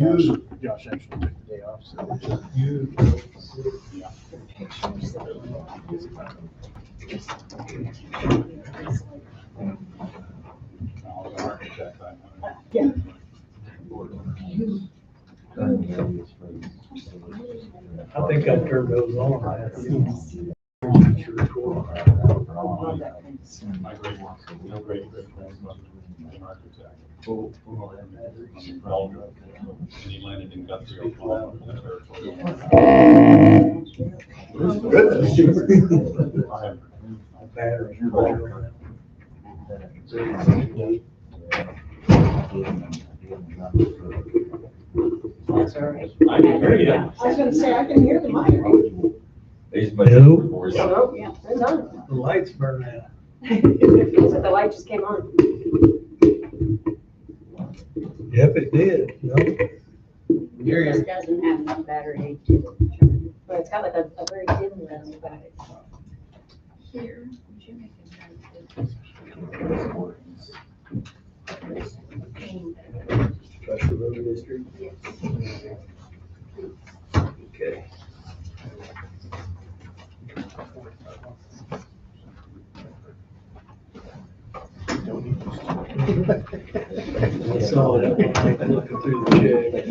Josh actually took the day off, so. Yeah. I think I turned those on. My great grandmother, an architect. And he landed in Guthrie, Oklahoma. Battery. That's all right. I can hear you. I was gonna say, I can hear the mic. No, So, yeah, it's on. the lights burn out. So the light just came on. Yep, it did. No. Yours doesn't have enough battery to, but it's got like a very dim one about it. Here, would you make Special road district. Yes. Okay. I saw it looking through the check.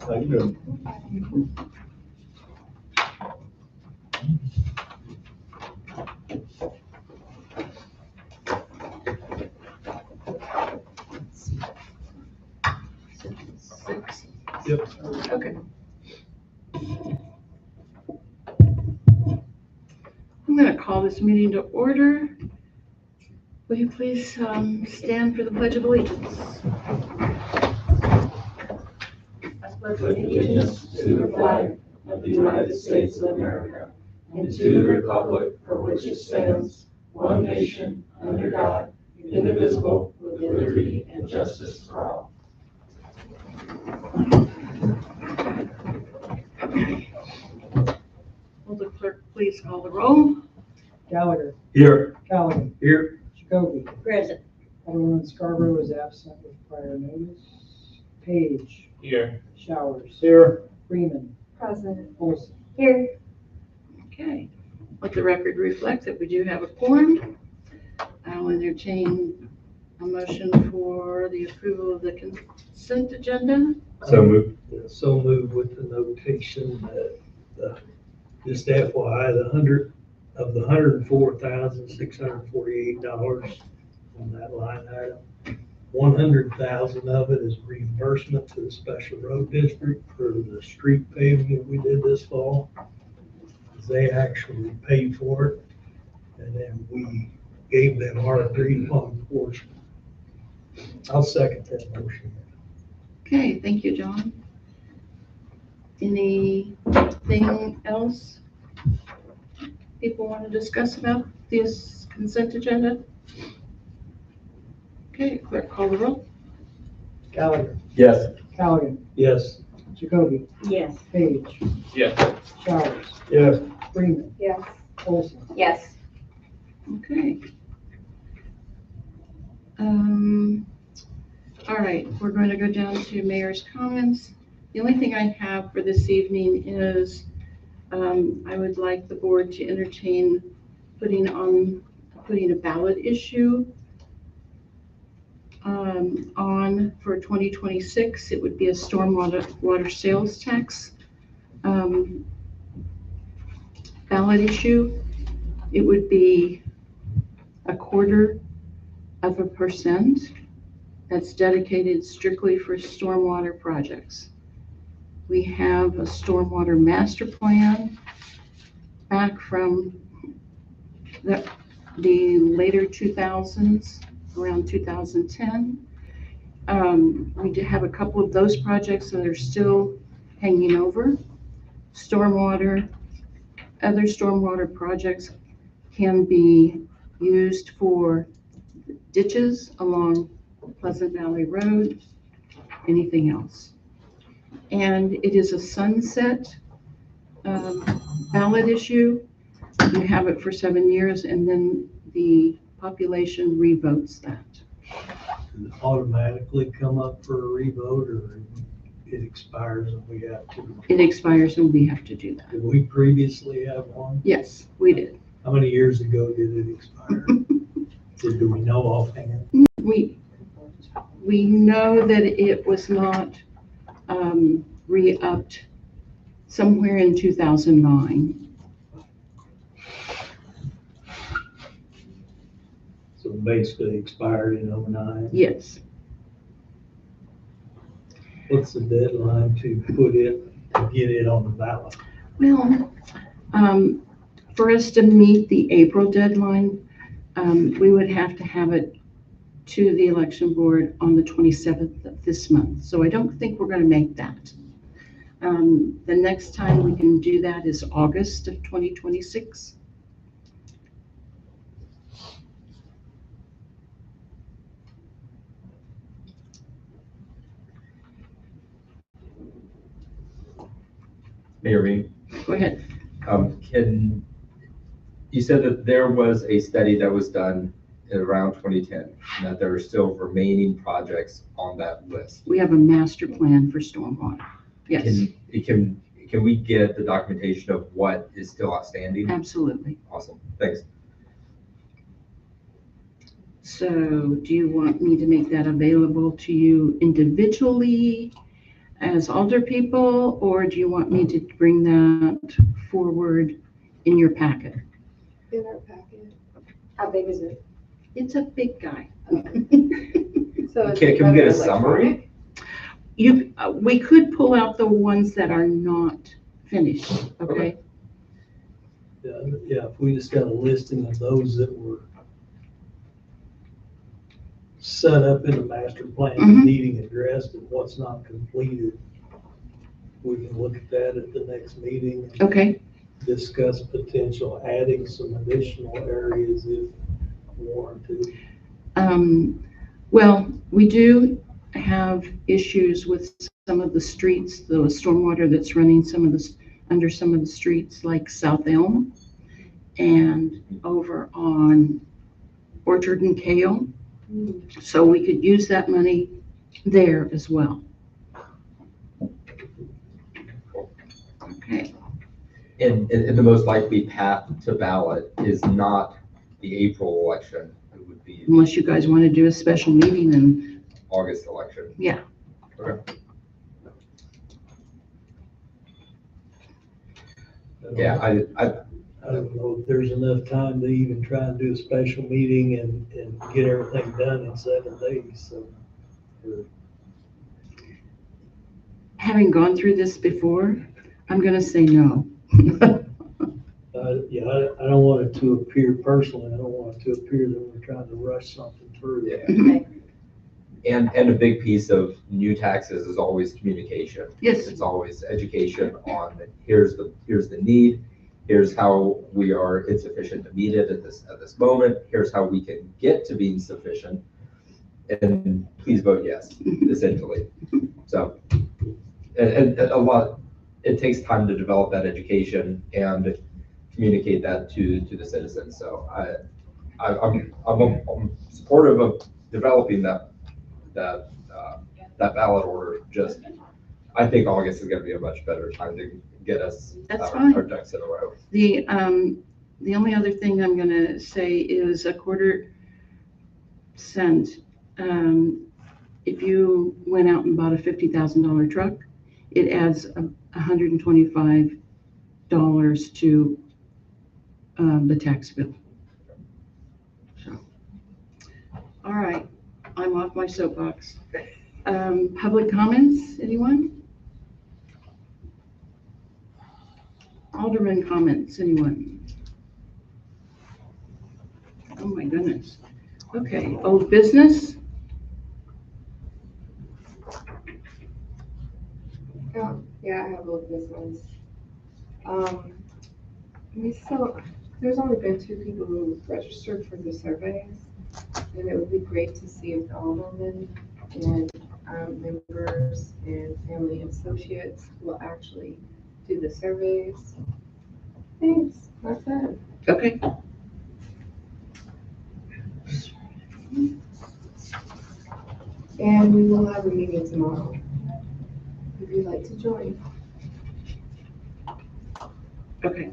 How you doing? Yep. Okay. I'm going to call this meeting to order. Will you please stand for the Pledge of Allegiance? Pledge allegiance to the flag of the United States of America and to the republic for which it stands, one nation, under God, indivisible, with liberty and justice for all. Will the clerk please call the roll? Gallagher. Here. Callaghan. Here. Jacoby. Present. Alderman Scarborough is absent with prior notice. Page. Here. Showers. Here. Freeman. Present. Olson. Here. Okay. Let the record reflect that we do have a quorum. I'll entertain a motion for the approval of the consent agenda. So moved. So moved with the notation that just FYI, the $104,648 on that line item, 100,000 of it is reimbursement to the special road district for the street paving we did this fall. They actually paid for it, and then we gave them our agreed upon portion. I'll second that motion. Okay, thank you, John. Anything else people want to discuss about this consent agenda? Okay, clerk, call the roll. Gallagher. Yes. Callaghan. Yes. Jacoby. Yes. Page. Yes. Showers. Yes. Freeman. Yes. Olson. Yes. Okay. All right, we're going to go down to mayor's comments. The only thing I have for this evening is I would like the board to entertain putting a ballot issue on for 2026. It would be a stormwater sales tax ballot issue. It would be 0.25% that's dedicated strictly for stormwater projects. We have a stormwater master plan back from the later 2000s, around 2010. We do have a couple of those projects that are still hanging over. Other stormwater projects can be used for ditches along Pleasant Valley Road. anything else. And it is a sunset ballot issue. You have it for 7 years, and then the population revotes that. Does it automatically come up for a revote, or it expires and we have to? It expires and we have to do that. Did we previously have one? Yes, we did. How many years ago did it expire? Do we know offhand? We know that it was not re-upped somewhere in 2009. So basically expired in '09. Yes. What's the deadline to put it, to get it on the ballot? Well, for us to meet the April deadline, we would have to have it to the election board on the 27th of this month. So I don't think we're going to make that. The next time we can do that is August of 2026. Mayor Reed, Go ahead. you said that there was a study that was done in around 2010, and that there are still remaining projects on that list. We have a master plan for stormwater. Yes, Can we get the documentation of what is still outstanding? absolutely. Awesome, thanks. So do you want me to make that available to you individually as alder people, or do you want me to bring that forward in your packet? In our packet. How big is it? It's a big guy. So it's Can we get a rather summary? We could pull out the ones that are not finished, okay? Yeah, if we just got a listing of those that were set up in the master plan, Mhm. needing addressed and what's not completed, we can look at that at the next meeting and Okay, discuss potential adding some additional areas if warranted. well, we do have issues with some of the streets, the stormwater that's running under some of the streets like South Elm and over on Orchard and Kale. So we could use that money there as well. Okay, And the most likely path to ballot is not the April election, it would be unless you guys want to do a special meeting and, August election. yeah. Okay. Yeah, I don't know if there's enough time to even try and do a special meeting and get everything done in 7 days, so. Having gone through this before, I'm going to say no. Yeah, I don't want it to appear personally, I don't want it to appear that we're trying to rush something through. Yeah. And a big piece of new taxes is always communication. Yes. It's always education on here's the need, here's how we are insufficient to meet it at this moment, here's how we can get to being sufficient, and please vote yes, essentially. So, and a lot, it takes time to develop that education and communicate that to the citizens. So I'm supportive of developing that ballot order. Just, I think August is going to be a much better time to get us That's fine. our ducks in a row. The only other thing I'm going to say is a quarter cent. If you went out and bought a $50,000 truck, it adds $125 to the tax bill. So, all right, I'm off my soapbox. Public comments, anyone? Alderman comments, anyone? Oh my goodness. Okay, old business? Yeah, I have old business. There's only been 2 people who registered for the surveys, and it would be great to see if the aldermen and members and family and associates will actually do the surveys. Thanks, that's it. Okay. And we will have a meeting tomorrow, if you'd like to join. Okay.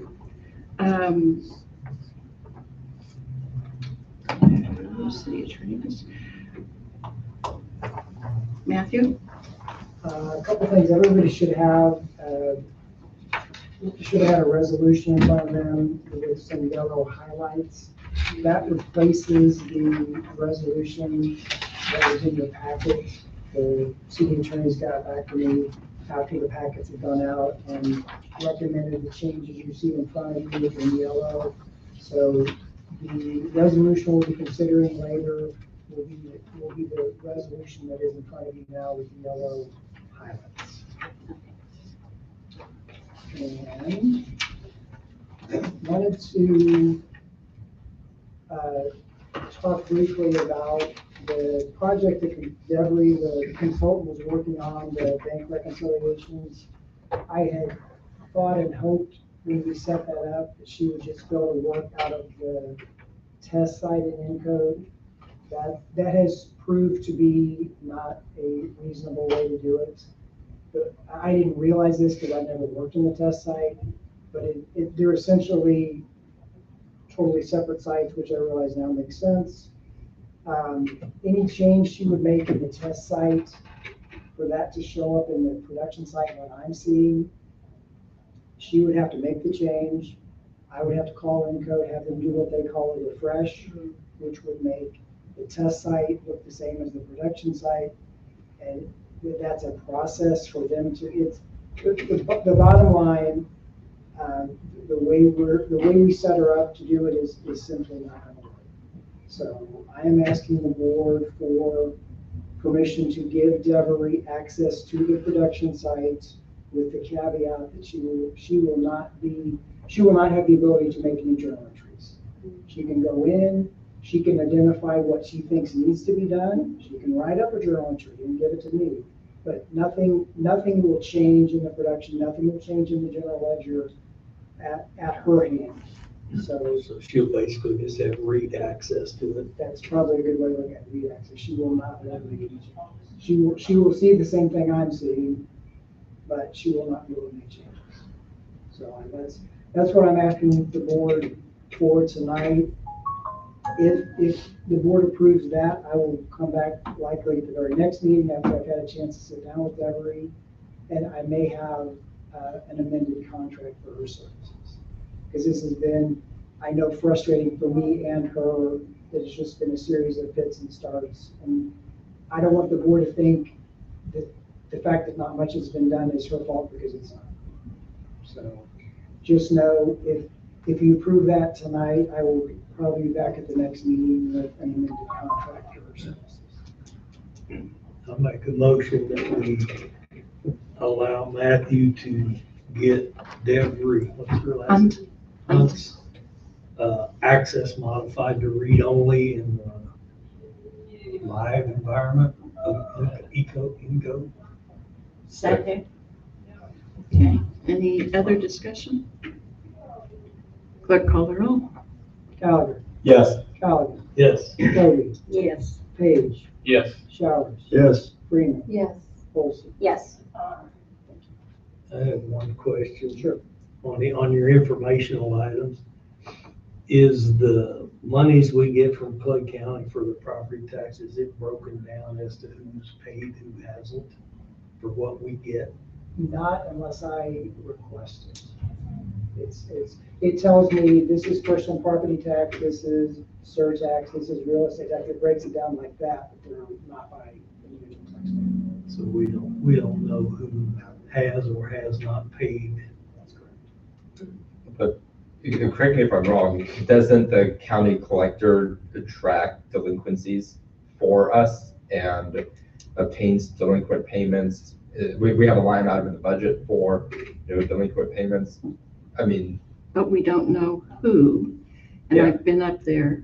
City attorneys. Matthew? A couple things, everybody should have had a resolution in front of them with some yellow highlights. That replaces the resolution that was in your packet. The city attorneys got back to me after the packets had gone out and recommended the changes you see in front of you in yellow. So the resolution we'll be considering later will be the resolution that is in front of you now with the yellow highlights. And wanted to talk briefly about the project that Devery, the consultant, was working on, the bank reconciliations. I had thought and hoped when we set that up that she would just go to work out of the test site in Encode. That has proved to be not a reasonable way to do it. But I didn't realize this because I never worked in the test site, but they're essentially totally separate sites, which I realize now makes sense. Any change she would make in the test site for that to show up in the production site when I'm seeing, she would have to make the change. I would have to call Encode, have them do what they call a refresh, which would make the test site look the same as the production site. And that's a process for them to, the bottom line, the way we set her up to do it is simply not going to work. So I am asking the board for permission to give Devery access to the production site with the caveat that she will not have the ability to make any journal entries. She can go in, she can identify what she thinks needs to be done. She can write up a journal entry and give it to me. But nothing will change in the production, nothing will change in the general ledger at her hand. So she'll basically just have read access to it. that's probably a good way to look at read access. She will not let me, she will see the same thing I'm seeing, but she will not be able to make changes. So that's what I'm asking the board for tonight. If the board approves that, I will come back likely at the very next meeting after I've had a chance to sit down with Devery, and I may have an amended contract for her services. Because this has been, I know, frustrating for me and her. It's just been a series of fits and starts. And I don't want the board to think that the fact that not much has been done is her fault, because it's not. So just know if you approve that tonight, I will probably be back at the next meeting with an amended contract for her services. I'll make a motion that we allow Matthew to get Devery, what's her last name? Hunt's access modified to read only in the live environment of Encode. Second. Okay. Any other discussion? Clerk, call the roll. Gallagher, Yes. Callagher, Yes. Cody, Yes. Page, Yes. Showers, Yes. Freeman, Yes. Olson. Yes. I have one question. Sure. On your informational items, is the monies we get from Clay County for the property taxes, it broken down as to who's paid, who hasn't, for what we get? Not unless I request it. It tells me this is personal property tax, this is surtax, this is real estate tax. It breaks it down like that, but they're not by individual tax. So we don't know who has or has not paid. That's correct. But you can correct me if I'm wrong, doesn't the county collector track delinquencies for us and obtains delinquent payments? We have a line item in the budget for delinquent payments. I mean, But we don't know who. And Yeah. I've been up there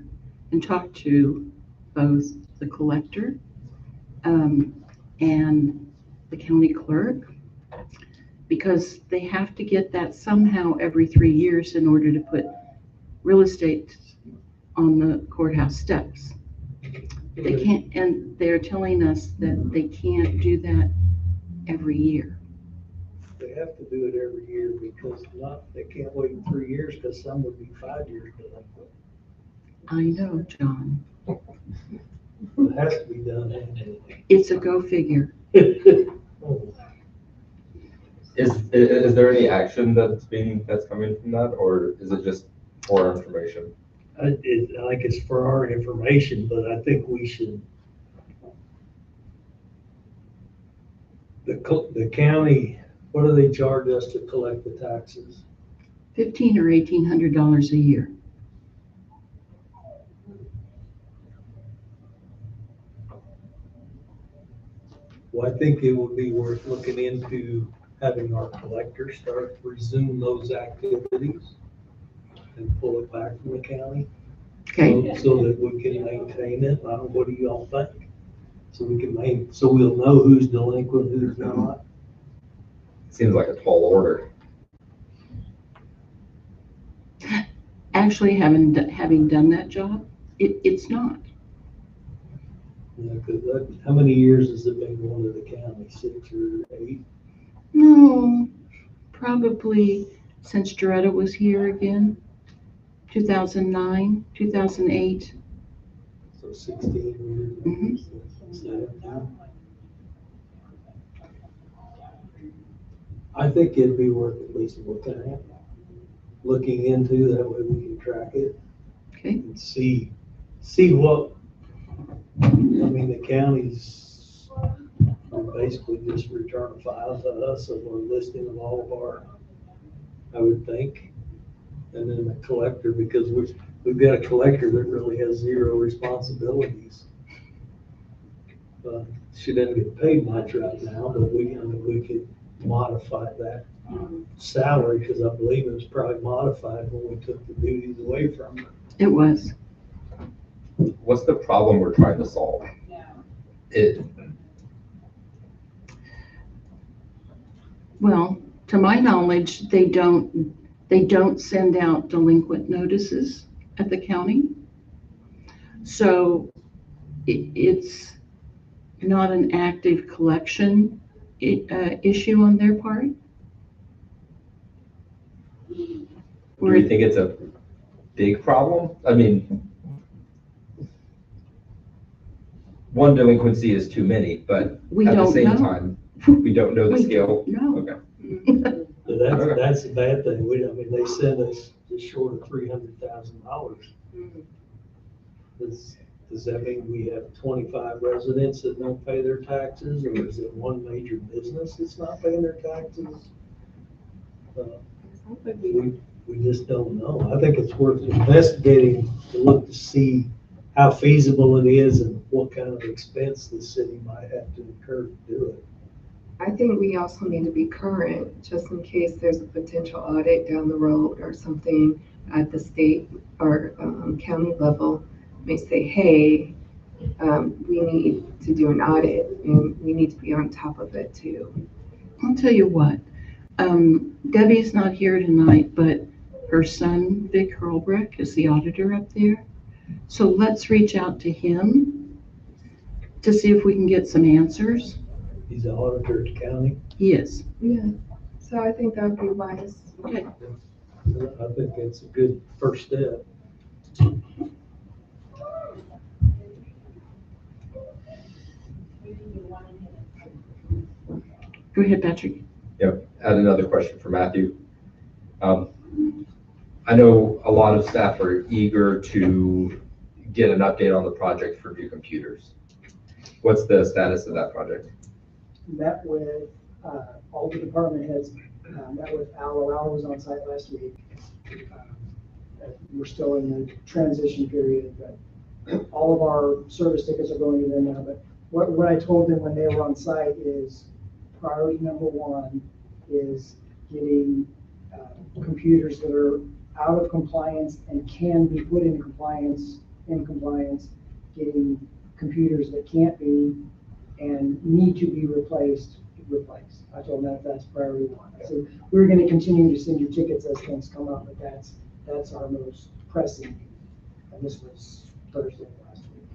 and talked to both the collector and the county clerk, because they have to get that somehow every 3 years in order to put real estate on the courthouse steps. They can't, and they're telling us that they can't do that every year. They have to do it every year because they can't wait 3 years because some would be 5 years delinquent. I know, John. It has to be done annually. It's a go figure. Is there any action that's coming from that, or is it just for information? Like it's for our information, but I think we should. The county, what do they charge us to collect the taxes? $1,500 or $1,800 a year. Well, I think it would be worth looking into having our collector resume those activities and pull it back from the county. Okay, So that we can maintain it. What do y'all think? So so we'll know who's delinquent, who's not. Seems like a tall order. actually having done that job, it's not. Yeah, 'cause how many years has it been going to the county? 6 or 8? No, probably since Doretta was here again, 2009, 2008. So 16 years. So, I think it'd be worth at least looking into, that way we can track it Okay, and see what, I mean, the counties basically just return a file to us of a listing of all of our, I would think. And then the collector, because we've got a collector that really has zero responsibilities. She doesn't get paid much right now, but we could modify that salary, because I believe it was probably modified when we took the duties away from her. it was. What's the problem we're trying to solve? Well, to my knowledge, they don't send out delinquent notices at the county. So it's not an active collection issue on their part. Do you think it's a big problem? I mean, one delinquency is too many, but We at the don't same know. time, we don't know the We scale. No. Okay. So that's a bad thing. They sent us just short of $300,000. Does that mean we have 25 residents that don't pay their taxes, or is it one major business that's not paying their taxes? We just don't know. I think it's worth investigating to look to see how feasible it is and what kind of expense the city might have to incur to do it. I think we also need to be current, just in case there's a potential audit down the road or something at the state or county level. May say, hey, we need to do an audit and we need to be on top of it too. I'll tell you what, Debbie's not here tonight, but her son, Vic Hurlbrecht, is the auditor up there. So let's reach out to him to see if we can get some answers. He's the auditor at the county. He is. Yeah, so I think that would be wise. Okay. I think that's a good first step. Go ahead, Patrick. Yep. Add another question for Matthew. I know a lot of staff are eager to get an update on the project for new computers. What's the status of that project? Met with all the department heads, met with Al. Al was on site last week. We're still in the transition period, but all of our service tickets are going to them now. But what I told them when they were on site is priority number one is getting computers that are out of compliance and can be put in compliance, getting computers that can't be and need to be replaced. I told them that's priority one. I said, we're gonna continue to send you tickets as things come up, but that's our most pressing need. And this was Thursday of last week.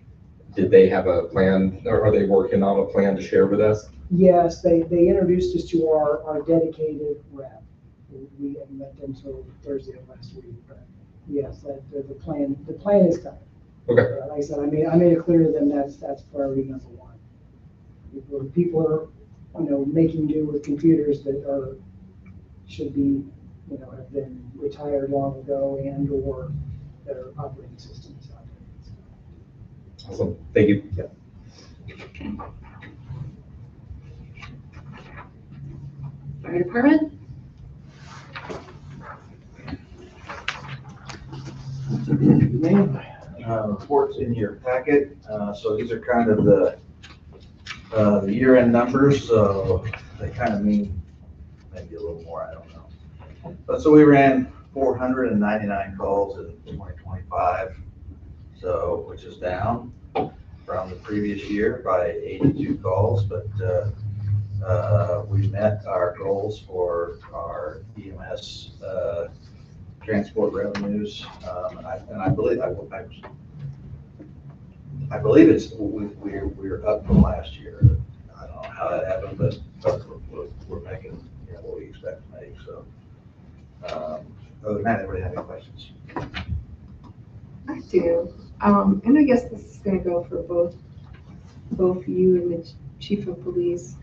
Did they have a plan, or are they working on a plan to share with us? Yes, they introduced us to our dedicated rep. We hadn't met them till Thursday of last week, but yes, the plan is coming. Okay. Like I said, I made it clear to them that's priority number one. People are, making do with computers that should be, have been retired long ago and or that are operating systems out there. Awesome, thank you. Fire department? Reports in your packet, so these are kind of the year-end numbers, so they kind of mean maybe a little more, I don't know. But so we ran 499 calls in 2025, so, which is down from the previous year by 82 calls, but we met our goals for our EMS transport revenues, and I believe it's we're up from last year. I don't know how that happened, but we're making what we expect to make. So other than that, everybody have any questions? I do. And I guess this is gonna go for both you and the chief of police.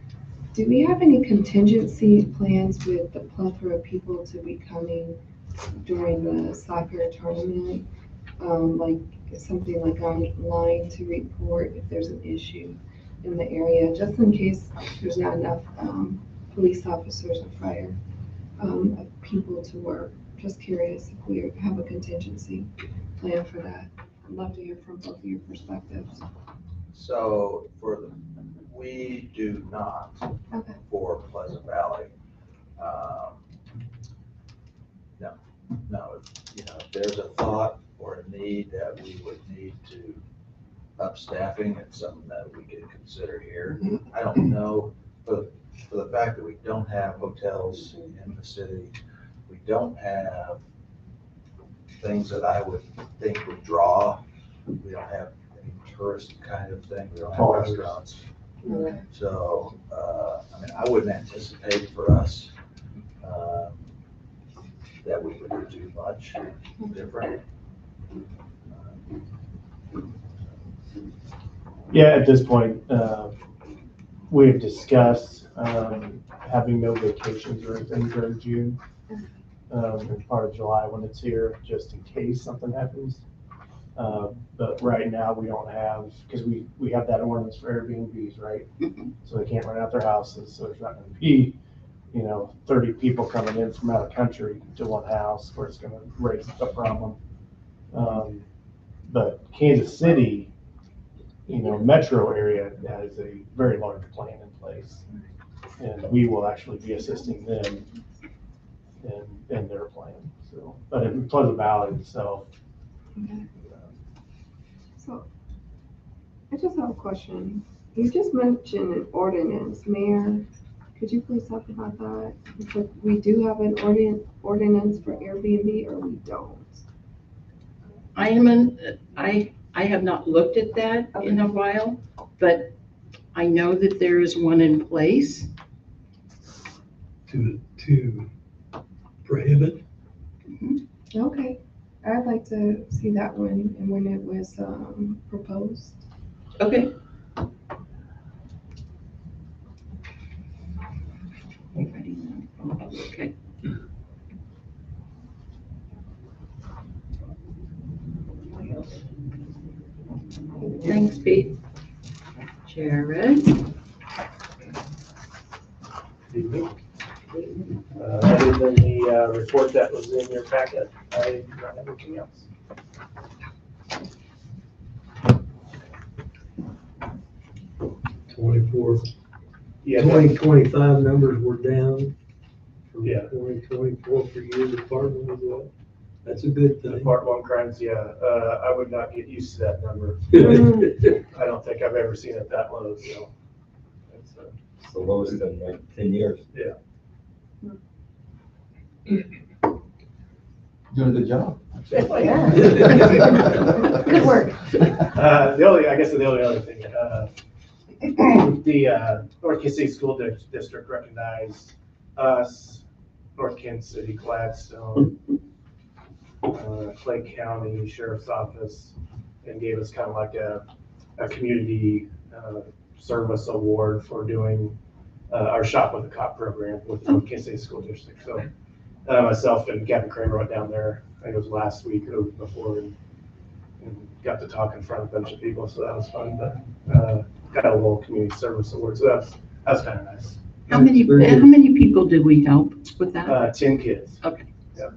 Do we have any contingency plans with the plethora of people to be coming during the soccer tournament? Like something like online to report if there's an issue in the area, just in case there's not enough police officers or fire of people to work. Just curious if we have a contingency plan for that. I'd love to hear from both of your perspectives. So we do not Okay. for Pleasant Valley. No, if there's a thought or a need that we would need to up staffing, it's something that we could consider here. I don't know, for the fact that we don't have hotels in the city, we don't have things that I would think would draw. We don't have any tourist kind of thing. We don't have restaurants. Okay. So, I wouldn't anticipate for us that we would do much different. Yeah, at this point, we have discussed having no vacations or anything during June, and part of July when it's here, just in case something happens. But right now, we don't have, because we have that ordinance for Airbnbs, right? So they can't rent out their houses, so there's not going to be 30 people coming in from out of country to one house where it's going to raise a problem. But Kansas City, metro area has a very large plan in place, and we will actually be assisting them in their plan. So, but in Pleasant Valley itself. Okay. So I just have a question. You just mentioned an ordinance, Mayor. Could you please talk about that? It's like we do have an ordinance for Airbnb or we don't? I have not looked at that in a while, but I know that there is one in place. To prohibit. Okay. I'd like to see that one and when it was proposed. Okay. Okay. Thanks, Pete. Jared? Other than the report that was in your packet, I do not have anything else. Yeah, 2025 numbers were down from Yeah. 2024 for your department as well. That's a good the thing. Part 1 crimes, I would not get used to that number. I don't think I've ever seen it that low, so. It's the lowest in like 10 years. Doing a good job. Good work. The only other thing, the North Kansas City School District recognized us, North Kansas City, Gladstone, Clay County Sheriff's Office, and gave us kind of like a community service award for doing our Shop with a Cop program with the North Kansas City School District. So myself and Kevin Kramer went down there, I think it was last week or the week before, and got to talk in front of a bunch of people, so that was fun. But got a little community service award, so that was kind of nice. How many people did we help with that? 10 kids. Okay. Yeah.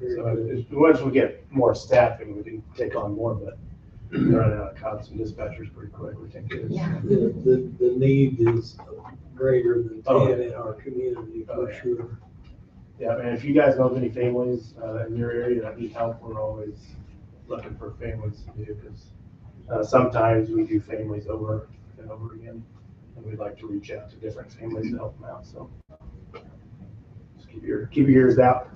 So once we get more staffing, we can take on more, but we're running out of cops and dispatchers pretty quick. We think it is. Yeah. The need is greater than Oh, 10 in our community, for yeah. sure. Yeah, and if you guys know of any families in your area that need help, we're always looking for families to do, because sometimes we do families over and over again, and we'd like to reach out to different families to help them out. So just keep your ears out.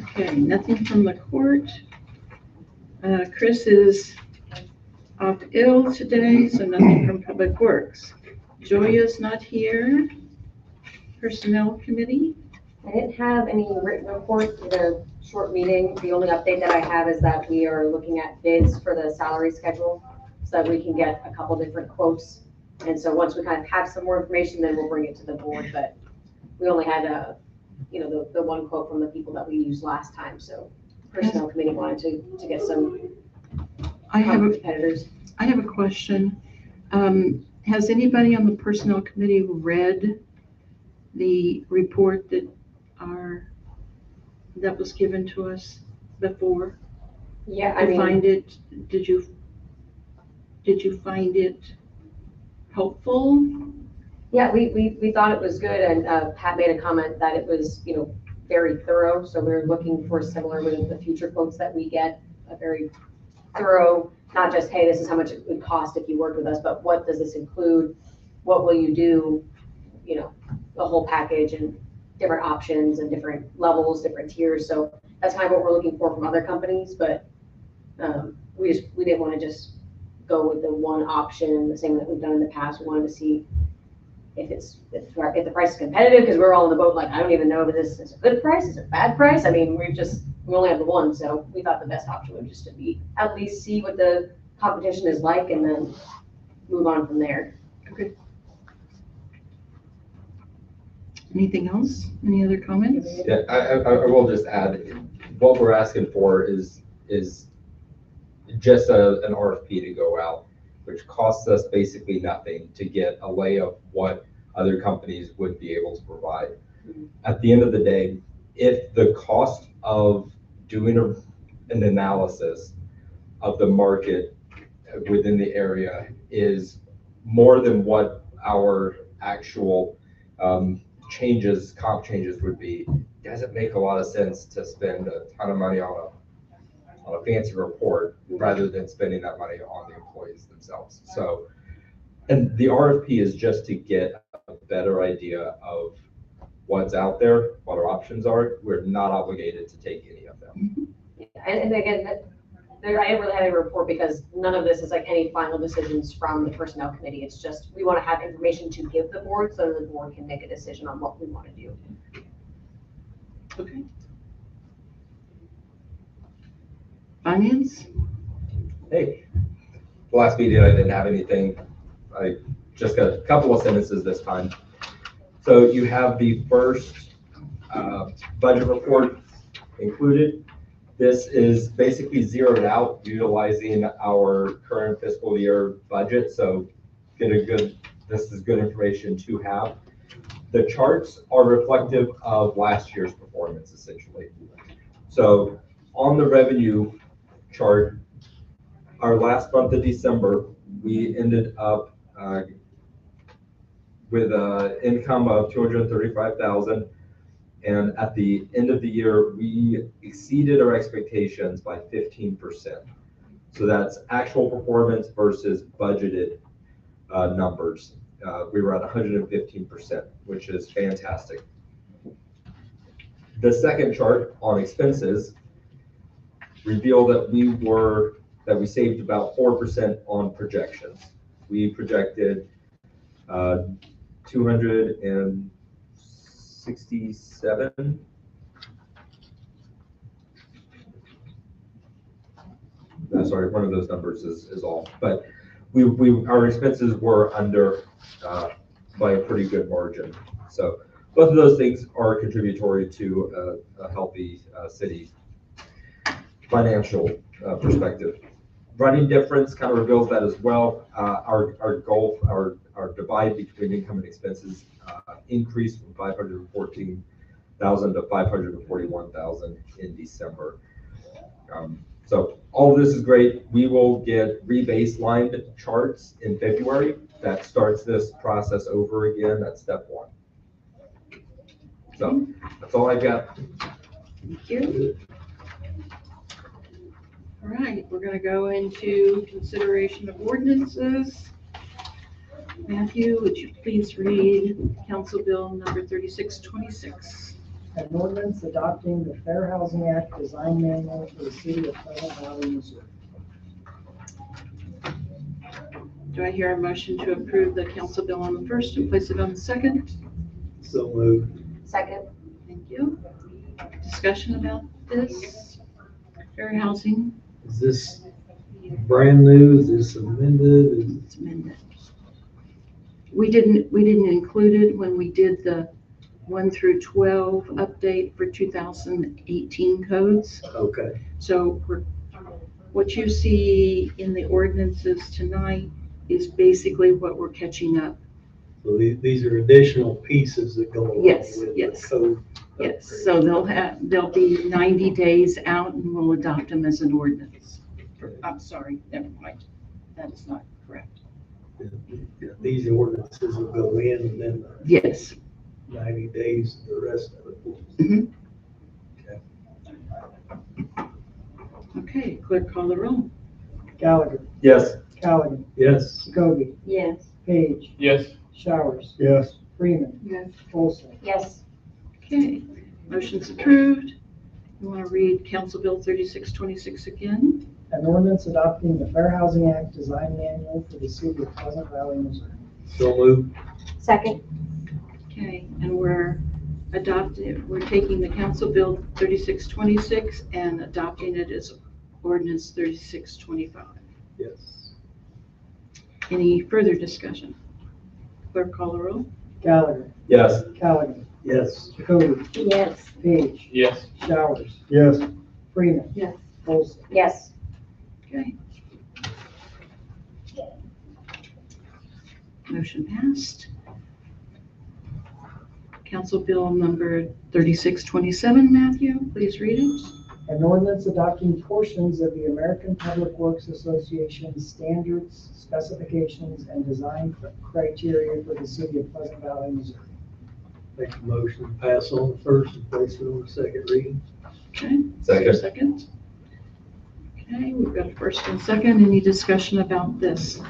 Okay, nothing from the court. Chris is off ill today, so nothing from Public Works. Joya's not here. Personnel Committee. I didn't have any written reports for the short meeting. The only update that I have is that we are looking at bids for the salary schedule so that we can get a couple different quotes. And so once we kind of have some more information, then we'll bring it to the board. But we only had the one quote from the people that we used last time. So Personnel Committee wanted to get some competitors. I have a question. Has anybody on the Personnel Committee read the report that was given to us before? Yeah, I mean, Did you find it helpful? yeah, we thought it was good, and Pat made a comment that it was, very thorough. So we're looking for similar with the future quotes that we get, a very thorough, not just, hey, this is how much it would cost if you worked with us, but what does this include? What will you do? The whole package and different options and different levels, different tiers. So that's kind of what we're looking for from other companies, but we didn't want to just go with the one option, the same that we've done in the past. We wanted to see if the price is competitive, because we're all in the boat, like, I don't even know if this is a good price, is it a bad price? I mean, we only have the one, so we thought the best option would just to be at least see what the competition is like and then move on from there. Okay. Anything else? Any other comments? Yeah, I will just add, what we're asking for is just an RFP to go out, which costs us basically nothing to get a lay of what other companies would be able to provide. At the end of the day, if the cost of doing an analysis of the market within the area is more than what our actual comp changes would be, doesn't make a lot of sense to spend a ton of money on a fancy report rather than spending that money on the employees themselves. So, and the RFP is just to get a better idea of what's out there, what our options are. We're not obligated to take any of them. And again, I didn't really have a report because none of this is like any final decisions from the Personnel Committee. It's just, we want to have information to give the board so that the board can make a decision on what we want to do. Okay. Finance? Hey, the last meeting I didn't have anything. I just got a couple of sentences this time. So you have the first budget report included. This is basically zeroed out utilizing our current fiscal year budget. So this is good information to have. The charts are reflective of last year's performance, essentially. So on the revenue chart, our last month of December, we ended up with an income of $235,000. And at the end of the year, we exceeded our expectations by 15%. So that's actual performance versus budgeted numbers. We were at 115%, which is fantastic. The second chart on expenses revealed that we saved about 4% on projections. We projected 267. Sorry, one of those numbers is off, but our expenses were under by a pretty good margin. So both of those things are contributory to a healthy city financial perspective. Running difference kind of reveals that as well. Our goal, our divide between income and expenses increased from 514,000 to 541,000 in December. So all of this is great. We will get rebaselined charts in February. That starts this process over again. That's step one. So that's all I got. Thank you. All right, we're gonna go into consideration of ordinances. Matthew, would you please read Council Bill number 3626? An ordinance adopting the Fair Housing Act Design Manual for the city of Pleasant Valley, Missouri. Do I hear a motion to approve the council bill on the first and place it on the second? So moved. Second. Thank you. Discussion about this? Fair housing, Is this brand new? Is this amended? it's amended. We didn't include it when we did the 1 through 12 update for 2018 codes. Okay. So what you see in the ordinances tonight is basically what we're catching up. So these are additional pieces that go along Yes, with yes. the code. Yes, upgrade. so they'll be 90 days out and we'll adopt them as an ordinance. I'm sorry, never mind. That is not correct. These ordinances will go in and then Yes. 90 days, the rest of it. Okay, clerk call the roll. Gallagher, Yes. Callaghan, Yes. Jacoby, Yes. Page, Yes. Showers, Yes. Freeman, Yes. Olson. Yes. Okay, motion's approved. You want to read Council Bill 3626 again? An ordinance adopting the Fair Housing Act Design Manual for the city of Pleasant Valley, Missouri. So moved. Second. Okay, and we're taking the Council Bill 3626 and adopting it as ordinance 3625. Yes. Any further discussion? Clerk call the roll. Gallagher, Yes. Callaghan, Yes. Jacoby, Yes. Page, Yes. Showers, Yes. Freeman, Yes. Olson. Yes. Okay. Motion passed. Council Bill number 3627, Matthew, please read it. An ordinance adopting portions of the American Public Works Association standards, specifications, and design criteria for the city of Pleasant Valley, Missouri. Make a motion to pass on the first and place it on the second reading. Okay. Is there a Second. second? Okay, we've got a first and second. Any discussion about this?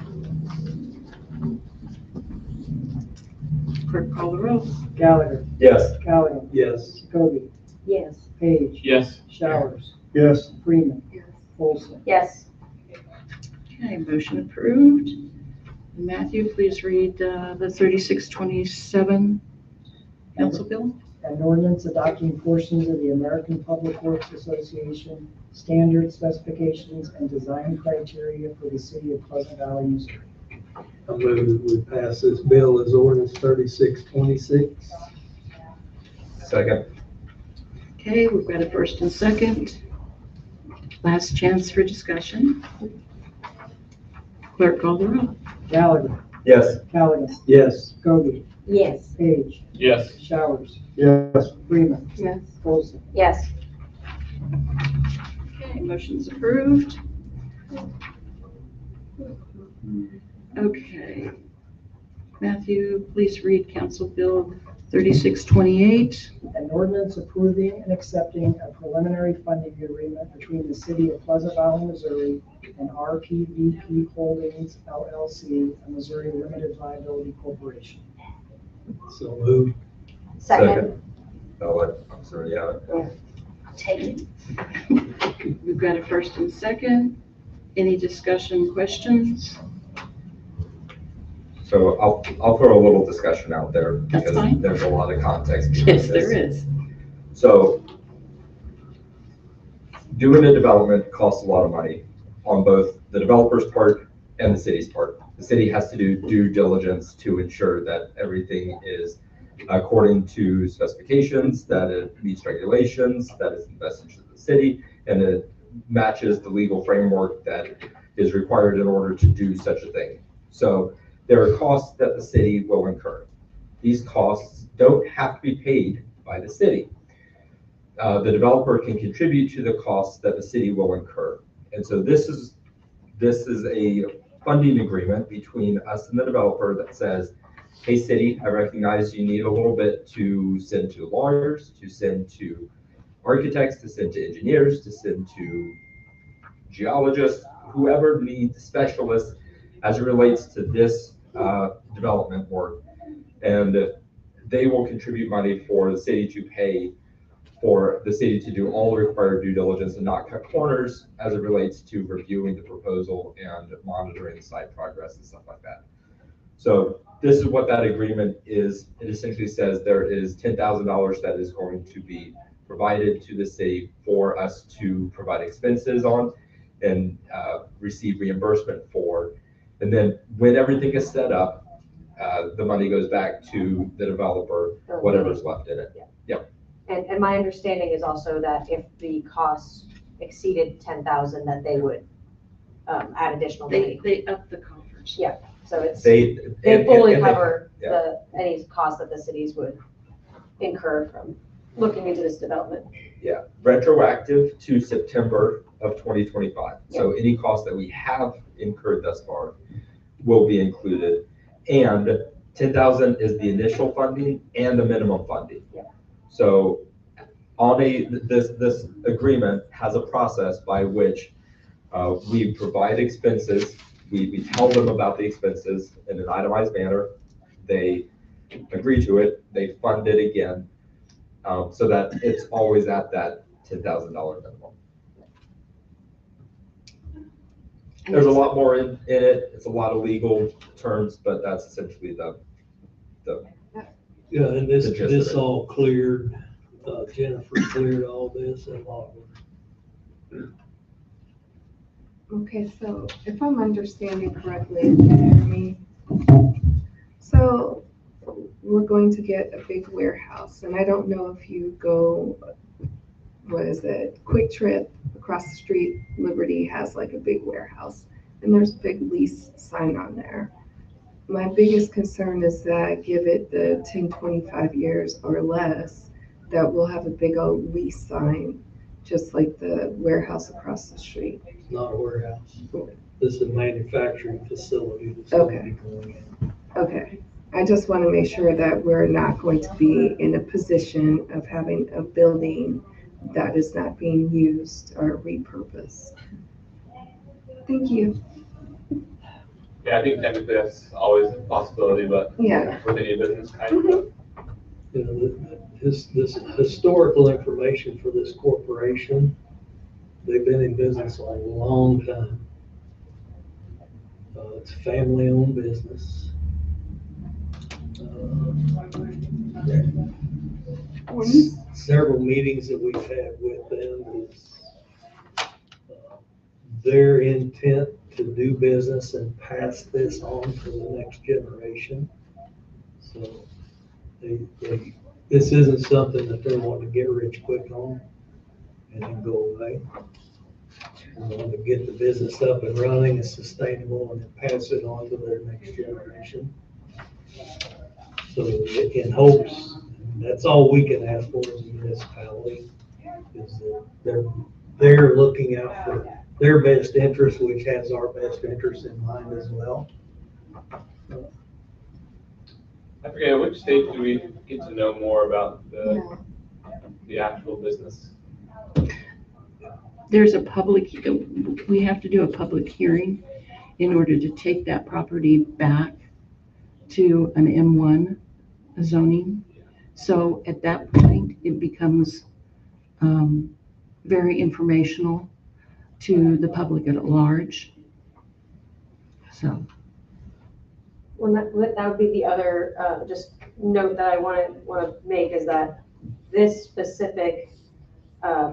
Clerk call the roll. Gallagher, Yes. Callaghan, Yes. Jacoby, Yes. Page, Yes. Showers, Yes. Freeman, Yes. Olson. Yes. Okay, motion approved. Matthew, please read the 3627 Council Bill. An ordinance adopting portions of the American Public Works Association standards, specifications, and design criteria for the city of Pleasant Valley, Missouri. I move that we pass this bill as ordinance 3626. Second. Okay, we've got a first and second. Last chance for discussion. Clerk call the roll. Gallagher, Yes. Callaghan, Yes. Jacoby, Yes. Page, Yes. Showers, Yes. Freeman, Yes. Olson. Yes. Okay, motion's approved. Okay. Matthew, please read Council Bill 3628, An ordinance approving and accepting a preliminary funding agreement between the city of Pleasant Valley, Missouri and RPVP Holdings LLC, a Missouri Limited Liability Corporation. So moved. Second. I'll let Officer have it. Take it. we've got a first and second. Any discussion, questions? So I'll throw a little discussion out there That's because fine. there's a lot of context behind Yes, this. there is. So doing a development costs a lot of money on both the developer's part and the city's part. The city has to do due diligence to ensure that everything is according to specifications, that it meets regulations, that it's in the best interest of the city, and that it matches the legal framework that is required in order to do such a thing. So there are costs that the city will incur. These costs don't have to be paid by the city. The developer can contribute to the costs that the city will incur. And so this is a funding agreement between us and the developer that says, hey, city, I recognize you need a little bit to send to lawyers, to send to architects, to send to engineers, to send to geologists, whoever needs specialists as it relates to this development work. And they will contribute money for the city to pay for the city to do all the required due diligence and not cut corners as it relates to reviewing the proposal and monitoring the site progress and stuff like that. So this is what that agreement is. It essentially says there is $10,000 that is going to be provided to the city for us to provide expenses on and receive reimbursement for. And then when everything is set up, the money goes back to the developer, whatever's left in it. And my understanding is also that if the costs exceeded 10,000, that they would add additional money. They up the coffers. Yeah, so it's, They fully and cover yeah. any cost that the cities would incur from looking into this development. Yeah, retroactive to September of 2025. So any costs that we have incurred thus far will be included. And 10,000 is the initial funding and the minimum funding. Yeah. So on this agreement has a process by which we provide expenses. We tell them about the expenses in an itemized manner. They agree to it. They fund it again. So that it's always at that $10,000 minimum. There's a lot more in it. It's a lot of legal terms, but that's essentially the Yeah, and The gist of this it. all cleared, Jennifer cleared all this and all. Okay, so if I'm understanding correctly, Jeremy, so we're going to get a big warehouse, and I don't know if you go, what is it, Quick Trip across the street, Liberty has like a big warehouse, and there's a big lease sign on there. My biggest concern is that give it the 10, 25 years or less, that we'll have a big old lease sign, just like the warehouse across the street. It's not a warehouse. This is a manufacturing facility that's going to be going in. Okay, I just want to make sure that we're not going to be in a position of having a building that is not being used or repurposed. Thank you. Yeah, I think technically that's always a possibility, but Yeah. with any business kind of. You know, this historical information for this corporation, they've been in business a long time. It's a family-owned business. Several meetings that we've had with them is their intent to do business and pass this on to the next generation. So this isn't something that they're wanting to get rich quick on and then go away. They want to get the business up and running and sustainable and then pass it on to their next generation. So in hopes, that's all we can ask for as a municipality, is that they're looking out for their best interest, which has our best interest in mind as well. I forget, at which stage do we get to know more about the actual business? There's a public, we have to do a public hearing in order to take that property back to an M1 zoning. So at that point, it becomes very informational to the public at large. So. Well, that would be the other, just note that I want to make is that this specific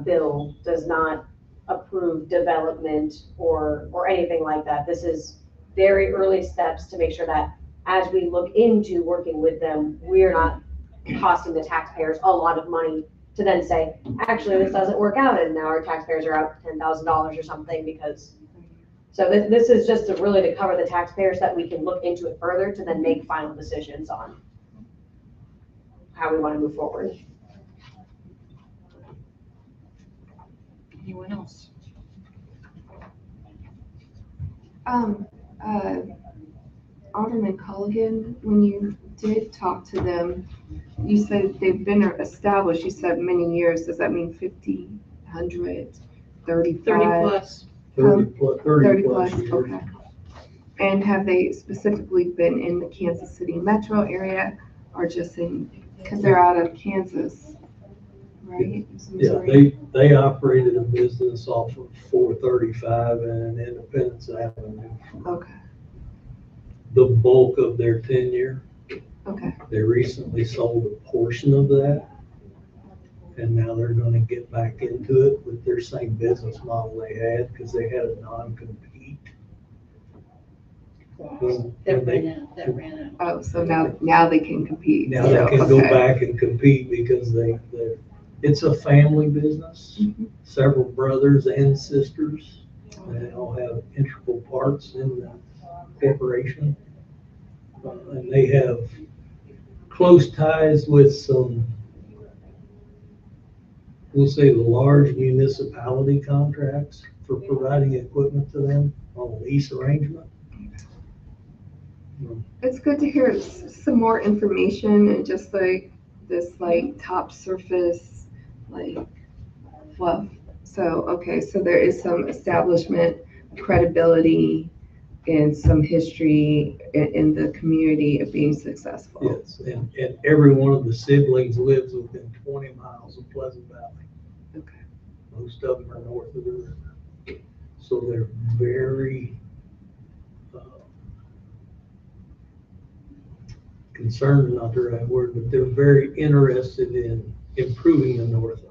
bill does not approve development or anything like that. This is very early steps to make sure that as we look into working with them, we're not costing the taxpayers a lot of money to then say, actually, this doesn't work out, and now our taxpayers are out $10,000 or something because. So this is just to cover the taxpayers so that we can look into it further to then make final decisions on how we want to move forward. Anyone else? Alderman Culligan, when you did talk to them, you said they've been established, you said many years. Does that mean 50, 100, 35? 30 plus 30 plus, years. okay. And have they specifically been in the Kansas City metro area or just because they're out of Kansas, right? Yeah, they operated a business off of 435 and Independence Avenue. Okay, The bulk of their tenure. okay, They recently sold a portion of that. And now they're gonna get back into it with their same business model they had, because they had a non-compete. That ran out. oh, so now they can compete. Now they can go Okay. back and compete because it's a family business. Mhm. Several brothers and sisters. They all have integral parts in the corporation. And they have close ties with some, we'll say, the large municipality contracts for providing equipment to them on a lease arrangement. It's good to hear some more information and just like this top surface fluff. So, okay, so there is some establishment, credibility, and some history in the community of being successful. Yes, and every one of the siblings lives within 20 miles of Pleasant Valley. Okay. Most of them are north of the river. So they're very concerned, not the right word, but they're very interested in improving the Northland.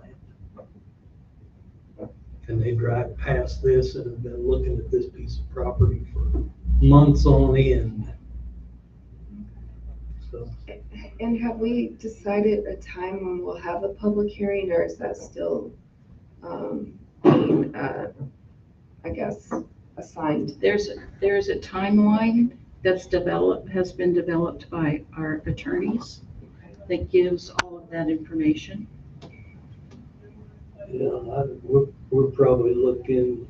And they drive past this and have been looking at this piece of property for months on end. So, And have we decided a time when we'll have a public hearing, or is that still being, I guess, assigned? There's a timeline has been developed by our attorneys that gives all of that information. we're probably looking,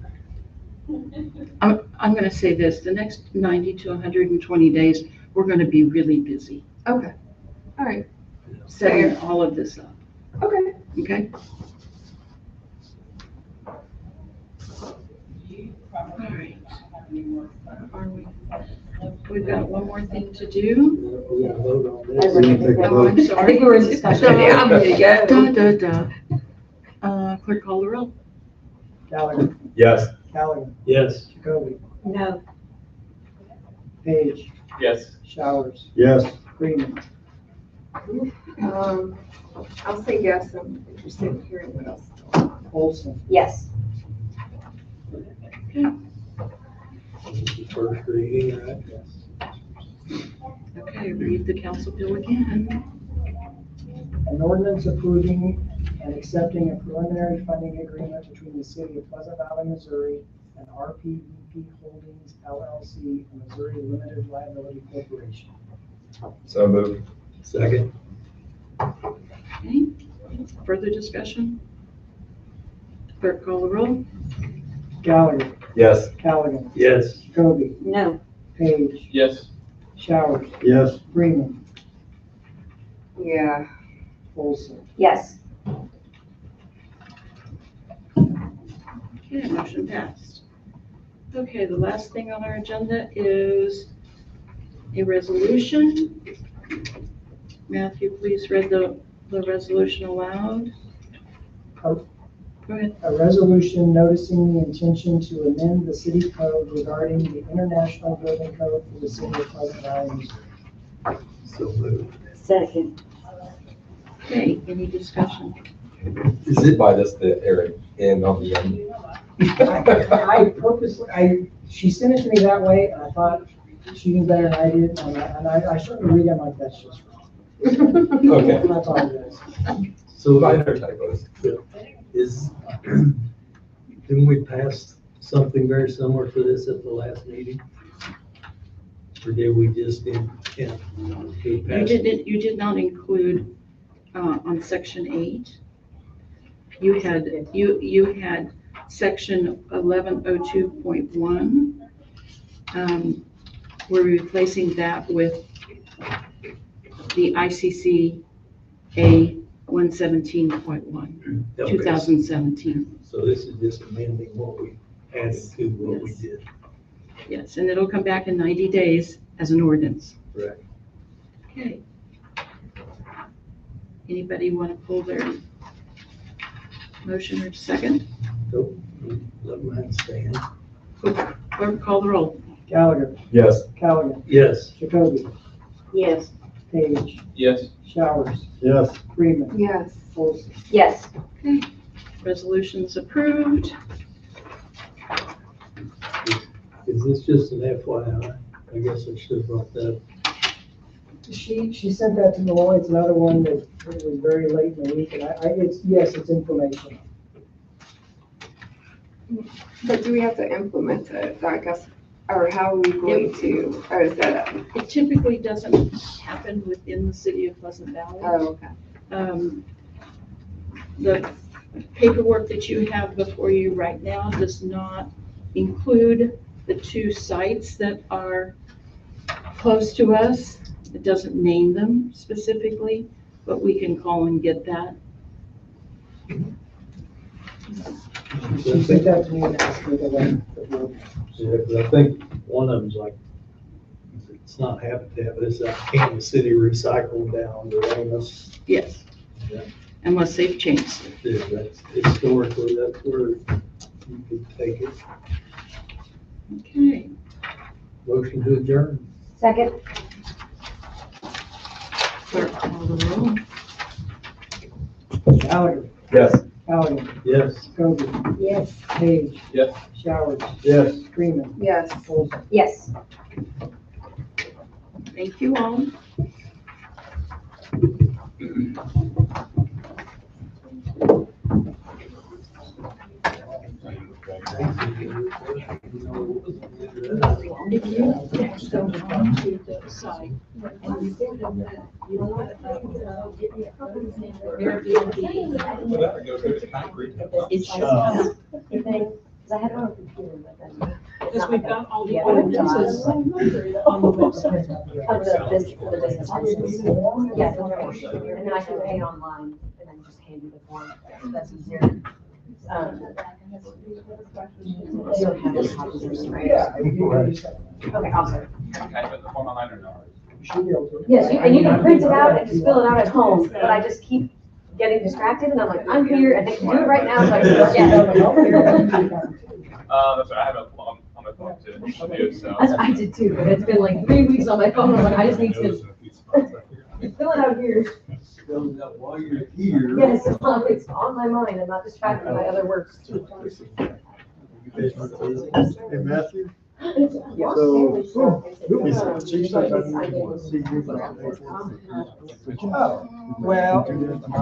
I'm going to say this, the next 90 to 120 days, we're going to be really busy Okay, all right, setting all of this up, okay. okay? All right. Are we? We've got one more thing to do. we're gonna vote on I this. was gonna take a Oh, I'm vote. I sorry. think we were in discussion. Yeah, I'm ready to go. Clerk call the roll. Gallagher, Yes. Callaghan, Yes. Jacoby, No. Page, Yes. Showers, Yes. Freeman. I'll say yes, I'm interested in hearing what else. Olson. Yes. First reading, right? Okay, read the council bill again. An ordinance approving and accepting a preliminary funding agreement between the city of Pleasant Valley, Missouri and RPVP Holdings LLC, a Missouri Limited Liability Corporation. So moved. Second. Okay, further discussion? Clerk call the roll. Gallagher, Yes. Callaghan, Yes. Jacoby, No. Page, Yes. Showers, Yes. Freeman. Yeah. Olson. Yes. Okay, motion passed. Okay, the last thing on our agenda is a resolution. Matthew, please read the resolution aloud. Oh. Go ahead. A resolution noticing the intention to amend the city code regarding the International Building Code for the city of Pleasant Valley, Missouri. So moved. Second. Okay, any discussion? Is it by this, the Eric in on the end? I purposely, she sent it to me that way, and I thought she knew better than I did, and I started reading, I'm like, that's just wrong. Okay. I apologize. So Minor typos. is, didn't we pass something very similar to this at the last meeting? Or did we just, we passed? You did not include, on section 8. You had section 1102.1. We're replacing that with the ICC A 117.1, Okay. 2017. So this is just amending what we added to what we Yes. did. Yes, and it'll come back in 90 days as an ordinance. Correct. Okay. Anybody want to pull their motion or second? So let mine stand. Clerk, call the roll. Gallagher, Yes. Callaghan, Yes. Jacoby, Yes. Page, Yes. Showers, Yes. Freeman, Yes. Olson. Yes. Okay. Resolution's approved. Is this just an FYI? I guess I should have brought that up. She sent that to Malloy, it's another one that it was very late in the week, and it's information. But do we have to implement it, I guess, or how are we going to, or is that, It typically doesn't happen within the city of Pleasant Valley. oh, okay. The paperwork that you have before you right now does not include the 2 sites that are close to us. It doesn't name them specifically, but we can call and get that. She sent that to me and asked me to let. Yeah, 'cause I think one of them's like, it's not Habitat, but it's that Kansas City Recycle down to Ramus. Yes. Yeah. Unless they've changed it. Yeah, that's historically, that's where you could take it. Okay. Motion to adjourn. Second. Clerk, call the roll. Gallagher, Yes. Callaghan, Yes. Jacoby, Yes. Page. Yes. Showers, Yes. Freeman, Yes. Olson. Yes. Thank you all. If you text them to the site and you give them that, you put Airbnb, Well, that goes to concrete. it should come. Because I had it on a computer, but then. Because we've got all the Yeah. ordinances on the website. Of the business license. Yeah, and then I can pay online and then just hand you the form. That's easier. You don't have those copies or something, right? Yeah. Okay, awesome. Can I put the form online or no? You should be able to. Yes, and you can print it out and just fill it out at home, but I just keep getting distracted and I'm like, I'm here and they can do it right now, so I can forget. That's right, I have it on my phone too, so. I did too, but it's been like 3 weeks on my phone. I'm like, I just need to fill it out here. While you're here. Yes, it's on my mind. I'm not distracted by other works too. Hey, Matthew? Yeah. Well,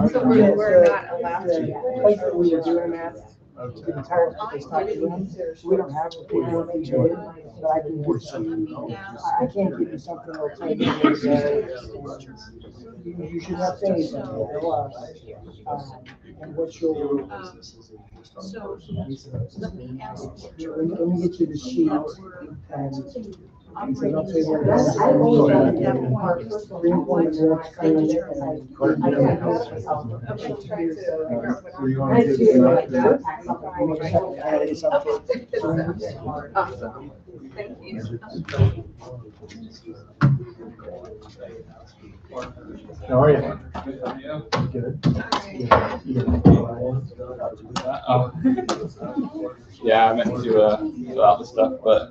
So we're not allowed to. the place that we were doing that, the entire place talked to them, we don't have the paperwork to do it, but I can give you, I can't give you something that'll tell you that, you should have things, and what you'll, So let me ask. let me get you the sheet, and He said, I'll tell you what. That's, I always done that Yeah. part, first one. Greenpoint Road, I didn't know myself. Okay. I do like that. Awesome. Thank you. How are you? Good. Yeah, I meant to fill out the stuff, but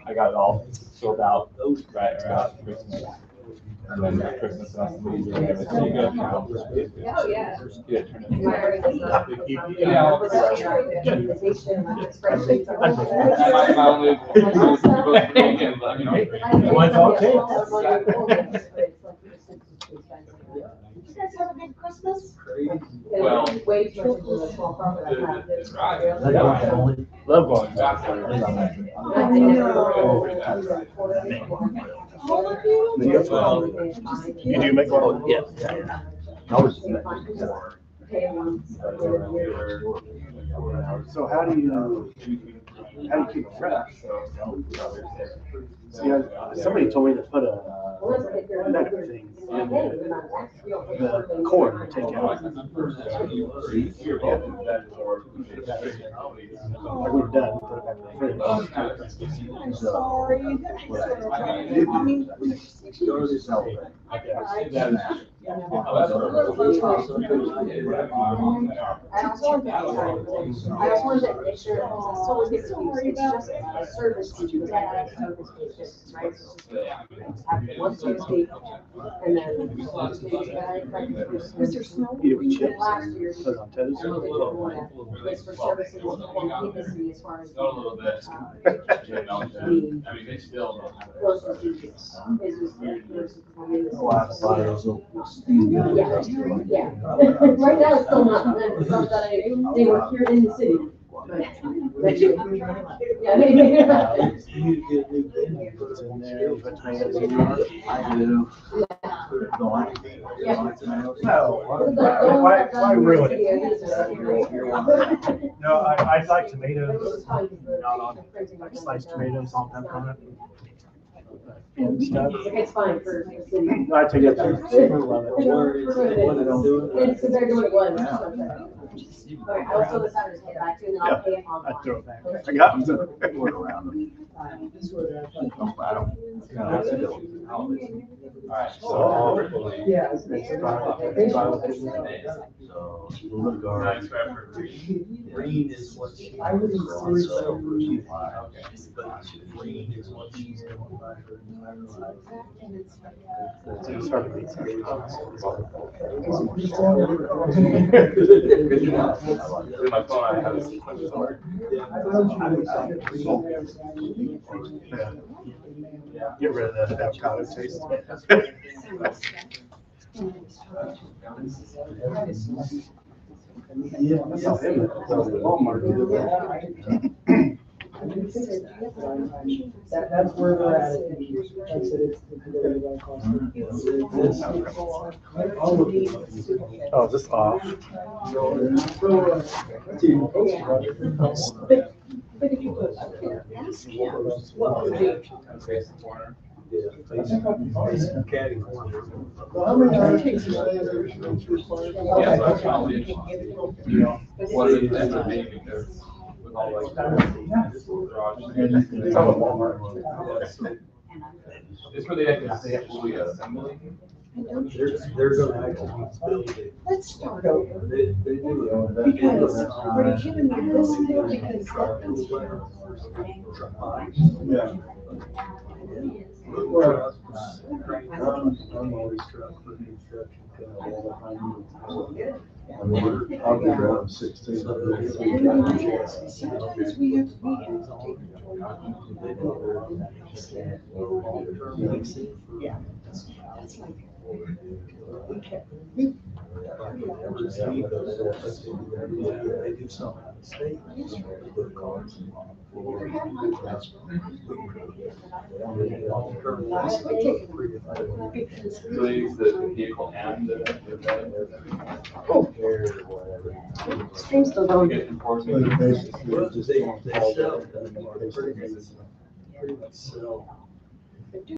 I got it all filled out right around Christmas. And then Christmas and New Year's and everything. Oh, yeah. Yeah, turn it. My only. Mine's okay. You guys have a good Christmas? Well, Way too much into the small farm that I have. it's right. Love one. I know. You do make one? Yeah. So how do you keep it fresh? See, somebody told me to put a nut thing in the corn to take out. I would have done, put it back in the fridge. I'm sorry. I also wanted to make sure, I still was getting confused, it's just a service to dad, service to right? So it's have one Tuesday, and then Tuesday, Mr. Snow. Eat it with chips, Last year. put it on toast. It's for services, and keep this as far as. A little bit. I mean, they still don't have it. Grocery duties. Is just the nurses come in. Yeah. Yeah. Right now, it's still not, it's not that they were here in the city. But yeah, maybe. Puts in there, put tomatoes in there. I do. Why ruin it? No, I like tomatoes, not on, like sliced tomatoes on pepper on it. And stuff. It's fine for the city. No, I take it back. I love it. It's compared to what it was. All right, I'll fill this out and head back to, and then I'll pay it online. I throw it back. I got them. Alright, so hopefully. Yeah. Nice for Green is what she. I was in series of. But green is what she's doing by her entire life. It's hard to beat something. In my phone, I have this. Get rid of that avocado taste. That's where we're at. Like I said, it's the cost. Oh, is this off? But if you put up here, ask him, what would you? Face the corner. Caddy corner. How many times can you say Yeah, so that's probably. What is that maybe because with all like. Garage. It's all at Walmart. It's where they have fully assembly. They're gonna actually build it. Let's start over. They do. Because we're giving you this bill because. Yeah. I'm always struck for the instruction code all the time. I'll be around 16. Yeah. They do something out of state. Put cars in. So they use the vehicle and the. Stream's still going. Get enforcement. Well, they sell. pretty much sell